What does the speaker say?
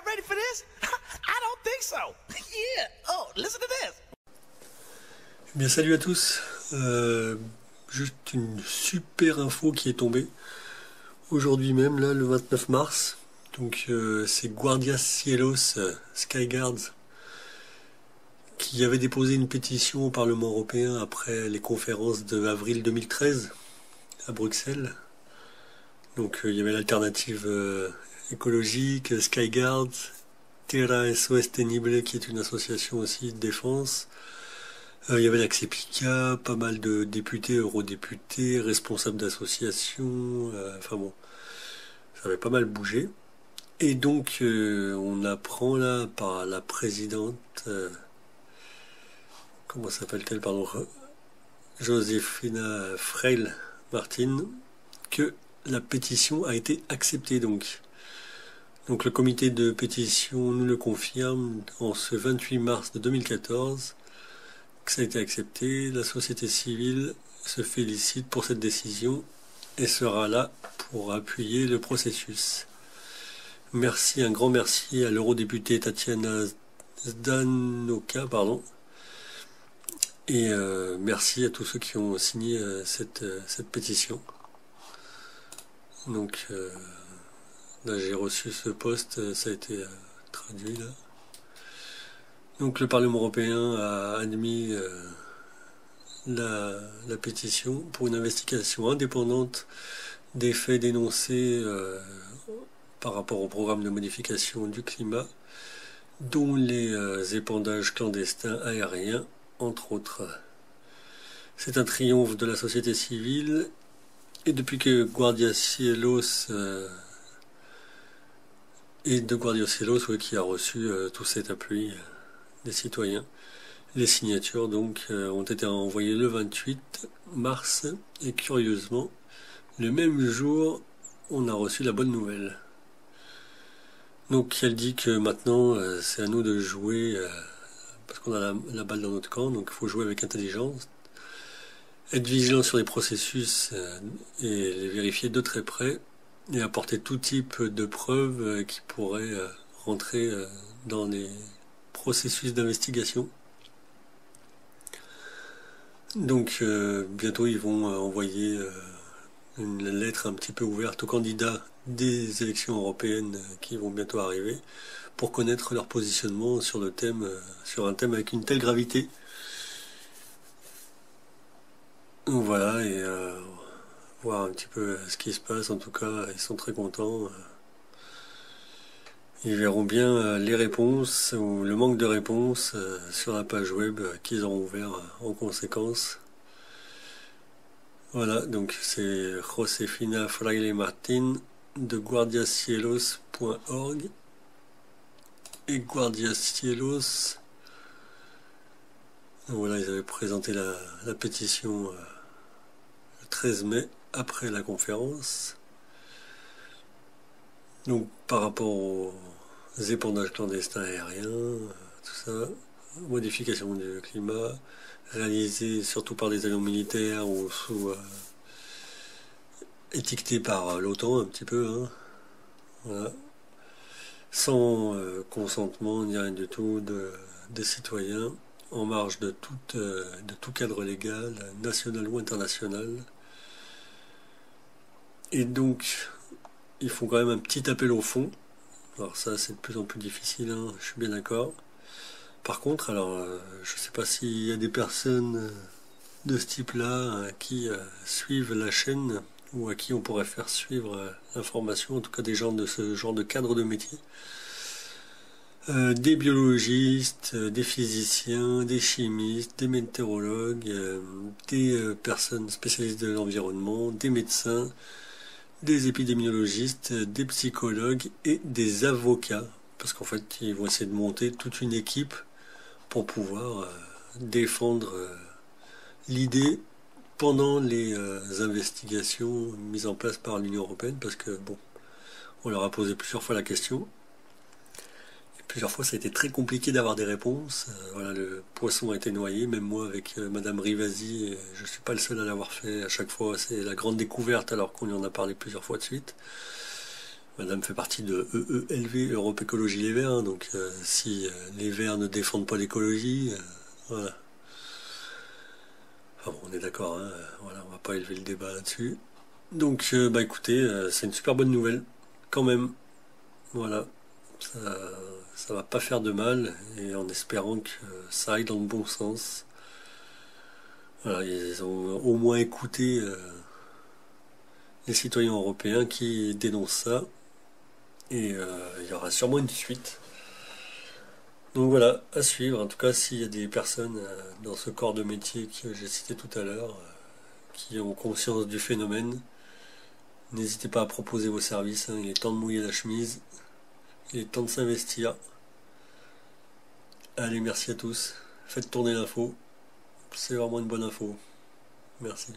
ready for this? I don't think so. Yeah. Oh, listen to this. Bien, salut à tous. Juste une super info qui est tombée aujourd'hui même, là, le 29 mars. Donc, c'est Guardia Cielos Skyguards qui avait déposé une pétition au Parlement européen après les conférences de avril 2013 à Bruxelles. Donc, il y avait l'alternative écologique, Skyguards, Terra SOS Tenible, qui est une association aussi de défense. Il y avait l'Axepica, pas mal de députés, eurodéputés, responsables d'associations, enfin bon, ça avait pas mal bougé. Et donc, on apprend là par la présidente, comment s'appelle-t-elle, pardon, Josefina Freil Martin, que la pétition a été acceptée donc. Donc le comité de pétition nous le confirme en ce 28 mars de 2014 que ça a été accepté. La société civile se félicite pour cette décision et sera là pour appuyer le processus. Merci, un grand merci à l'eurodéputée Tatiana Zdanoka, et merci à tous ceux qui ont signé cette pétition. Donc là j'ai reçu ce post, ça a été traduit là. Donc le Parlement européen a admis la pétition pour une investigation indépendante des faits dénoncés par rapport au programme de modification du climat, dont les épandages clandestins aériens, entre autres. C'est un triomphe de la société civile, et depuis que Guardia Cielos qui a reçu tout cet appui des citoyens, les signatures donc ont été envoyées le 28 mars, et curieusement, le même jour, on a reçu la bonne nouvelle. Donc elle dit que maintenant c'est à nous de jouer, parce qu'on a la balle dans notre camp, donc il faut jouer avec intelligence, être vigilant sur les processus et les vérifier de très près, et apporter tout type de preuves qui pourraient rentrer dans les processus d'investigation. Donc bientôt ils vont envoyer une lettre un petit peu ouverte aux candidats des élections européennes qui vont bientôt arriver, pour connaître leur positionnement sur le thème, sur un thème avec une telle gravité. Donc voilà, et voir un petit peu ce qui se passe. En tout cas, ils sont très contents. Ils verront bien les réponses ou le manque de réponses sur la page web qu'ils auront ouvert en conséquence. Voilà, donc c'est Josefina Freile Martin de guardiacielos.org, et Guardia Cielos. Voilà, ils avaient présenté la pétition le 13 mai, après la conférence. Donc par rapport aux épandages clandestins aériens, tout ça, modification du climat, réalisée surtout par des avions militaires ou sous étiquetés par l'OTAN un petit peu, hein. Voilà. Sans consentement ni rien du tout des citoyens, en marge de tout cadre légal, national ou international. Et donc, ils font quand même un petit appel au fond. Alors ça, c'est de plus en plus difficile, hein, je suis bien d'accord. Par contre, alors, je ne sais pas s'il y a des personnes de ce type-là qui suivent la chaîne, ou à qui on pourrait faire suivre l'information, en tout cas des gens de ce genre de cadre de métier. Des biologistes, des physiciens, des chimistes, des météorologues, des personnes spécialistes de l'environnement, des médecins, des épidémiologistes, des psychologues et des avocats, parce qu'en fait ils vont essayer de monter toute une équipe pour pouvoir défendre l'idée pendant les investigations mises en place par l'Union européenne, parce que bon, on leur a posé plusieurs fois la question. Plusieurs fois, ça a été très compliqué d'avoir des réponses. Voilà, le poisson a été noyé. Même moi, avec Madame Rivasi, je ne suis pas le seul à l'avoir fait. À chaque fois, c'est la grande découverte, alors qu'on lui en a parlé plusieurs fois de suite. Madame fait partie de EELV, Europe Écologie Les Verts, hein, donc si les Verts ne défendent pas l'écologie, voilà. Enfin bon, on est d'accord, hein, voilà, on va pas élever le débat là-dessus. Donc, bah écoutez, c'est une super bonne nouvelle, quand même. Voilà, ça, ça va pas faire de mal, et en espérant que ça aille dans le bon sens. Voilà, ils ont au moins écouté les citoyens européens qui dénoncent ça, et il y aura sûrement une suite. Donc voilà, à suivre. En tout cas, s'il y a des personnes dans ce corps de métier que j'ai cité tout à l'heure, qui ont conscience du phénomène, n'hésitez pas à proposer vos services, hein. Il est temps de mouiller la chemise, il est temps de s'investir. Allez, merci à tous. Faites tourner l'info. C'est vraiment une bonne info. Merci.